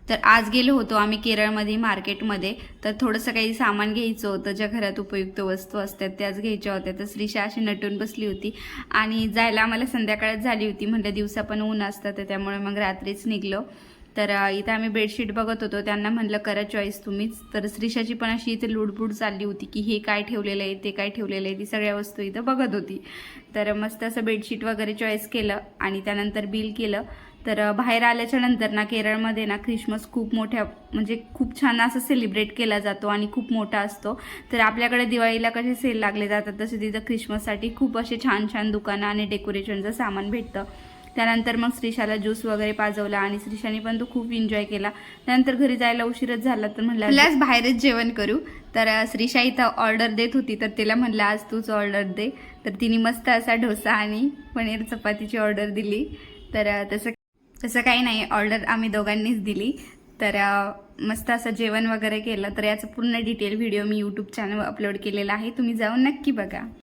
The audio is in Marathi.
तर आज गेलो होतो आम्ही केरळमध्ये मार्केटमध्ये. तर थोडंसं काही सामान घ्यायचं होतं, ज्या घरात उपयुक्त वस्तू असतात त्याच घ्यायच्या होत्या. तर श्रीषा अशी नटून बसली होती आणि जायला आम्हाला संध्याकाळच झाली होती. म्हटलं दिवसा पण ऊन असतं, तर त्यामुळे मग रात्रीच निघलो. तर इथं आम्ही बेडशीट बघत होतो. त्यांना म्हटलं करा चॉईस तुम्हीच. तर श्रीषाची पण अशी इथे लुडबुड चालली होती की हे काय ठेवलेलं आहे, ते काय ठेवलेलं आहे, ती सगळ्या वस्तू इथं बघत होती. तर मस्त असं बेडशीट वगैरे चॉईस केलं आणि त्यानंतर बिल केलं. तर बाहेर आल्याच्या नंतर ना केरळमध्ये ना ख्रिसमस खूप मोठ्या म्हणजे खूप छान असं सेलिब्रेट केला जातो आणि खूप मोठा असतो. तर आपल्याकडे दिवाळीला कसे सेल लागले जातात तसे तिथं ख्रिसमससाठी खूप असे छान छान दुकानं आणि डेकोरेशनचं सामान भेटतं. त्यानंतर मग श्रीषाला ज्यूस वगैरे पाजवला आणि श्रीषाने पण तो खूप एन्जॉय केला. त्यानंतर घरी जायला उशीरच झाला, तर म्हणलं आज बाहेरच जेवण करू. तर श्रीषा इथं ऑर्डर देत होती, तर तिला म्हणलं आज तूच ऑर्डर दे. तर तिने मस्त असा डोसा आणि पनीर चपातीची ऑर्डर दिली. तर तसं काही नाही, ऑर्डर आम्ही दोघांनीच दिली. तर मस्त असं जेवण वगैरे केलं. तर याचं पूर्ण डिटेल व्हिडिओ मी यूट्यूब चॅनलवर अपलोड केलेला आहे, तुम्ही जाऊन नक्की बघा.